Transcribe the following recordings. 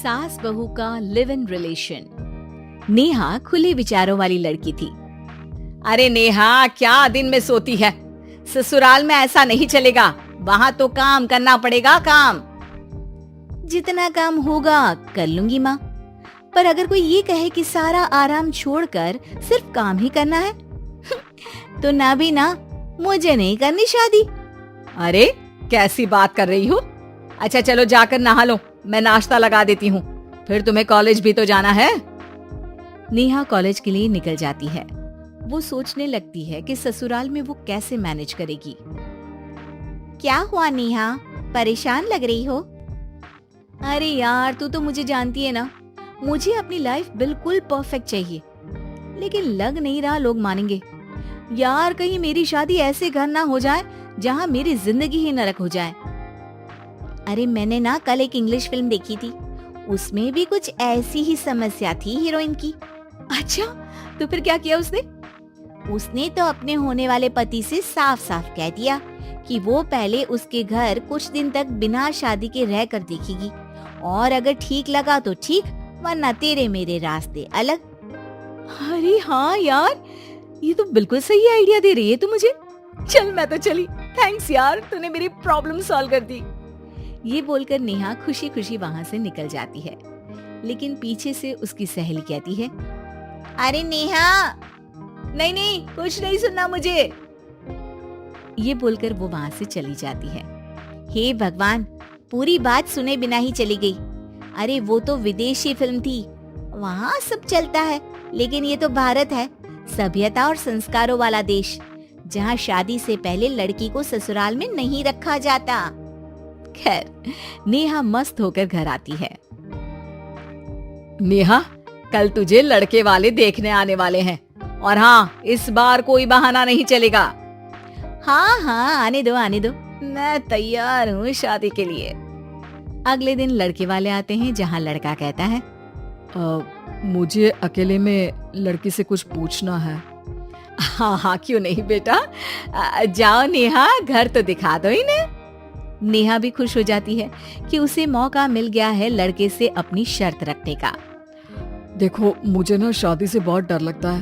सास बहू का लिव इन रिलेशन। नेहा खुले विचारों वाली लड़की थी। अरे नेहा, क्या दिन में सोती है? ससुराल में ऐसा नहीं चलेगा, वहाँ तो काम करना पड़ेगा। काम जितना काम होगा कर लूंगी माँ, पर अगर कोई ये कहे कि सारा आराम छोड़कर सिर्फ काम ही करना है तो ना भी ना, मुझे नहीं करनी शादी। अरे कैसी बात कर रही हो? अच्छा चलो जाकर नहा लो, मैं नाश्ता लगा देती हूँ, फिर तुम्हें कॉलेज भी तो जाना है। नेहा कॉलेज के लिए निकल जाती है। वो सोचने लगती है कि ससुराल में वो कैसे मैनेज करेगी। क्या हुआ नेहा, परेशान लग रही हो? अरे यार, तू तो मुझे जानती है ना, मुझे अपनी लाइफ बिल्कुल परफेक्ट चाहिए, लेकिन लग नहीं रहा लोग मानेंगे। यार कहीं मेरी शादी ऐसे घर ना हो जाए जहाँ मेरी जिंदगी ही नरक हो जाए। अरे मैंने ना कल एक इंग्लिश फिल्म देखी थी, उसमें भी कुछ ऐसी ही समस्या थी हीरोइन की। अच्छा, तो फिर क्या किया उसने? उसने तो अपने होने वाले पति से साफ साफ कह दिया कि वो पहले उसके घर कुछ दिन तक बिना शादी के रह कर देखेगी, और अगर ठीक लगा तो ठीक, वरना तेरे मेरे रास्ते अलग। अरे हाँ यार, ये तो बिल्कुल सही आइडिया दे रही है तू मुझे। चल मैं तो चली, थैंक्स यार, तूने मेरी प्रॉब्लम सॉल्व कर दी। ये बोलकर नेहा खुशी खुशी वहाँ से निकल जाती है, लेकिन पीछे से उसकी सहेली कहती है, अरे नेहा, नहीं नहीं, कुछ नहीं सुनना मुझे। ये बोलकर वो वहाँ से चली जाती है। हे भगवान, पूरी बात सुने बिना ही चली गई। अरे वो तो विदेशी फिल्म थी, वहाँ सब चलता है, लेकिन ये तो भारत है, सभ्यता और संस्कारों वाला देश, जहाँ शादी से पहले लड़की को ससुराल में नहीं रखा जाता। खैर, नेहा मस्त होकर घर आती है। नेहा, कल तुझे लड़के वाले देखने आने वाले हैं, और हाँ, इस बार कोई बहाना नहीं चलेगा। हाँ हाँ, आने दो आने दो, मैं तैयार हूँ शादी के लिए। अगले दिन लड़के वाले आते हैं, जहाँ लड़का कहता है, मुझे अकेले में लड़की से कुछ पूछना है। हाँ हाँ, क्यों नहीं बेटा, जाओ नेहा, घर तो दिखा दो इन्हें। नेहा भी खुश हो जाती है कि उसे मौका मिल गया है लड़के से अपनी शर्त रखने का। देखो, मुझे ना शादी से बहुत डर लगता है,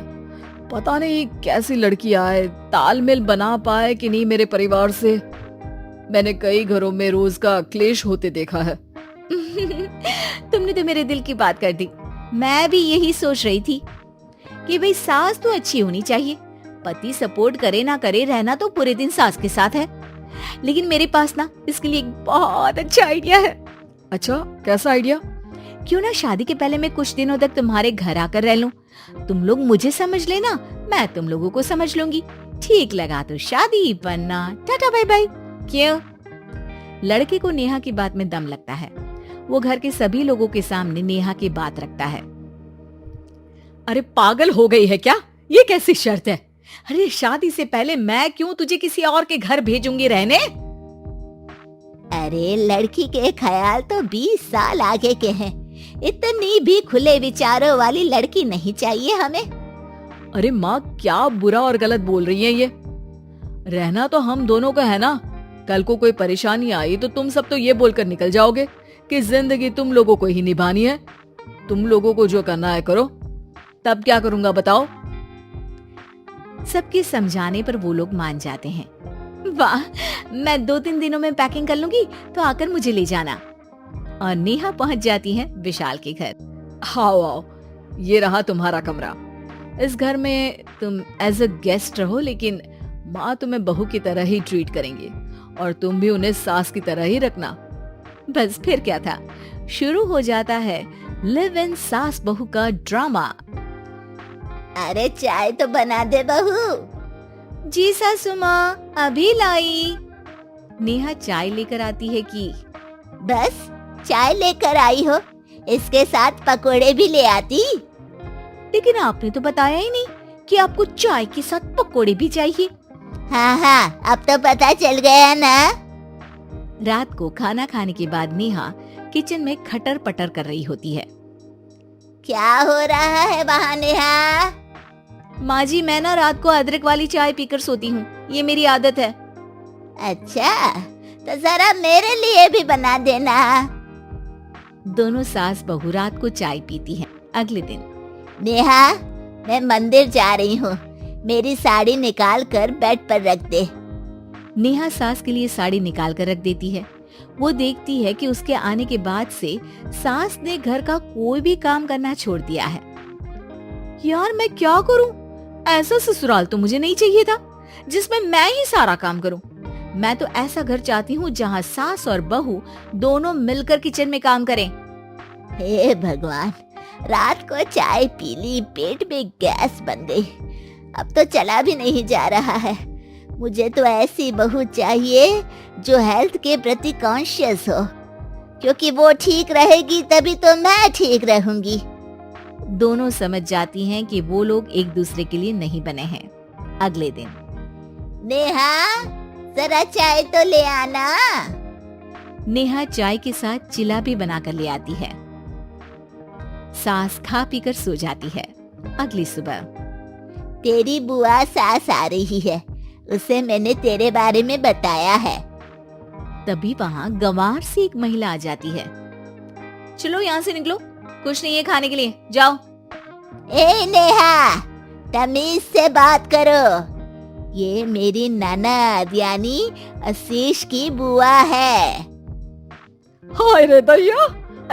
पता नहीं कैसी लड़की आए, तालमेल बना पाए कि नहीं मेरे परिवार से। मैंने कई घरों में रोज का क्लेश होते देखा है। तुमने तो मेरे दिल की बात कर दी। मैं भी यही सोच रही थी कि भाई सास तो अच्छी होनी चाहिए, पति सपोर्ट करे ना करे, रहना तो पूरे दिन सास के साथ है। लेकिन मेरे पास ना इसके लिए एक बहुत अच्छा आइडिया है। अच्छा, कैसा आइडिया? क्यों ना शादी के पहले मैं कुछ दिनों तक तुम्हारे घर आकर रह लूं, तुम लोग मुझे समझ लेना, मैं तुम लोगों को समझ लूंगी, ठीक लगा तो शादी, वरना टाटा बाय बाय। क्यों? लड़के को नेहा की बात में दम लगता है। वो घर के सभी लोगों के सामने नेहा की बात रखता है। अरे पागल हो गई है क्या? ये कैसी शर्त है? अरे शादी से पहले मैं क्यों तुझे किसी और के घर भेजूंगी रहने? अरे लड़की के ख्याल तो 20 साल आगे के हैं, इतनी भी खुले विचारों वाली लड़की नहीं चाहिए हमें। अरे माँ, क्या बुरा और गलत बोल रही है ये? रहना तो हम दोनों का है ना, कल को कोई परेशानी आई तो तुम सब तो ये बोलकर निकल जाओगे कि जिंदगी तुम लोगों को ही निभानी है, तुम लोगों को जो करना है करो। तब क्या करूंगा बताओ? सबके समझाने पर वो लोग मान जाते हैं। वाह, मैं 2-3 दिनों में पैकिंग कर लूंगी, तो आकर मुझे ले जाना। और नेहा पहुंच जाती है विशाल के घर। आओ आओ, ये रहा तुम्हारा कमरा। इस घर में तुम एज अ गेस्ट रहो, लेकिन माँ तुम्हें बहू की तरह ही ट्रीट करेंगी, और तुम भी उन्हें सास की तरह ही रखना। बस फिर क्या था, शुरू हो जाता है लिव इन सास बहू का ड्रामा। अरे चाय तो बना दे बहू। जी सासू माँ, अभी लाई। नेहा चाय लेकर आती है कि बस चाय लेकर आई हो, इसके साथ पकोड़े भी ले आती। लेकिन आपने तो बताया ही नहीं कि आपको चाय के साथ पकोड़े भी चाहिए। हाँ हाँ, अब तो पता चल गया ना। रात को खाना खाने के बाद नेहा किचन में खटर पटर कर रही होती है। क्या हो रहा है वहाँ नेहा? माँ जी, मैं ना रात को अदरक वाली चाय पीकर सोती हूँ, ये मेरी आदत है। अच्छा, तो जरा मेरे लिए भी बना देना। दोनों सास बहू रात को चाय पीती हैं। अगले दिन, नेहा, मैं मंदिर जा रही हूँ, मेरी साड़ी निकाल कर बेड पर रख दे। नेहा सास के लिए साड़ी निकाल कर रख देती है। वो देखती है कि उसके आने के बाद से सास ने घर का कोई भी काम करना छोड़ दिया है। यार मैं क्या करूं? ऐसा ससुराल तो मुझे नहीं चाहिए था जिसमें मैं ही सारा काम करूं। मैं तो ऐसा घर चाहती हूँ जहाँ सास और बहू दोनों मिलकर किचन में काम करें। हे भगवान, रात को चाय पी ली, पेट में गैस बन गई, अब तो चला भी नहीं जा रहा है। मुझे तो ऐसी बहू चाहिए जो हेल्थ के प्रति कॉन्शियस हो, क्योंकि वो ठीक रहेगी तभी तो मैं ठीक रहूंगी। दोनों समझ जाती हैं कि वो लोग एक दूसरे के लिए नहीं बने हैं। अगले दिन, नेहा, जरा चाय तो ले आना। नेहा चाय के साथ चिला भी बनाकर ले आती है। सास खा पीकर सो जाती है। अगली सुबह, तेरी बुआ सास आ रही है, उसे मैंने तेरे बारे में बताया है। तभी वहाँ गंवार से एक महिला आ जाती है। चलो यहाँ से निकलो, कुछ नहीं है खाने के लिए, जाओ। ए नेहा, तमीज से बात करो, ये मेरी ननद यानी आशीष की बुआ है। हाय रे दैया,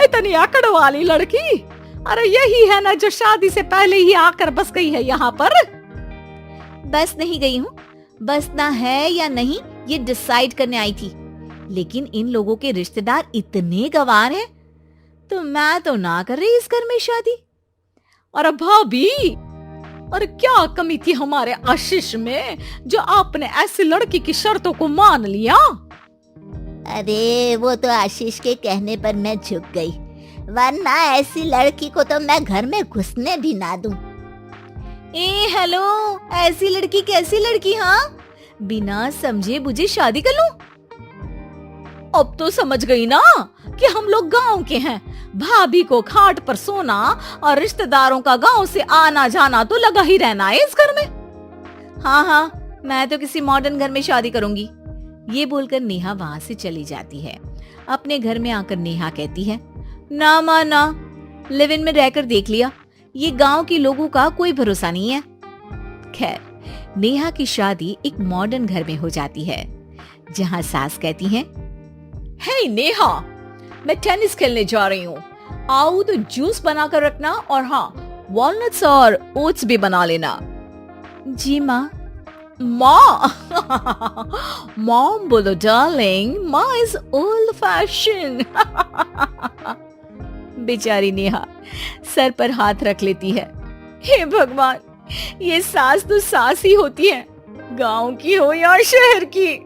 इतनी आकड़ वाली लड़की, अरे यही है ना जो शादी से पहले ही आकर बस गई है यहाँ पर। बस नहीं गई हूँ, बसना है या नहीं ये डिसाइड करने आई थी, लेकिन इन लोगों के रिश्तेदार इतने गंवार हैं, तो मैं तो ना कर रही इस घर में शादी। अरे भाभी, अरे क्या कमी थी हमारे आशीष में जो आपने ऐसी लड़की की शर्तों को मान लिया? अरे वो तो आशीष के कहने पर मैं झुक गई, वरना ऐसी लड़की को तो मैं घर में घुसने भी ना दूं। ए हेलो, ऐसी लड़की कैसी लड़की? हाँ, बिना समझे बुझे शादी कर लूं? अब तो समझ गई ना कि हम लोग गांव के हैं। भाभी को खाट पर सोना और रिश्तेदारों का गांव से आना जाना तो लगा ही रहना है इस घर में। हाँ हाँ, मैं तो किसी मॉडर्न घर में शादी करूंगी। ये बोलकर नेहा वहाँ से चली जाती है। अपने घर में आकर नेहा कहती है, ना माँ ना, लिव इन में रहकर देख लिया, ये गांव के लोगों का कोई भरोसा नहीं है। खैर, नेहा की शादी एक मॉडर्न घर में हो जाती है, जहाँ सास कहती है, हे नेहा, मैं टेनिस खेलने जा रही हूँ, आओ तो जूस बना कर रखना, और हाँ, वॉलनट्स और ओट्स भी बना लेना। जी माँ। माँ मॉम बोलो डार्लिंग, माँ इज ओल्ड फैशन। बेचारी नेहा सर पर हाथ रख लेती है। हे भगवान, ये सास तो सास ही होती है, गांव की हो या शहर की।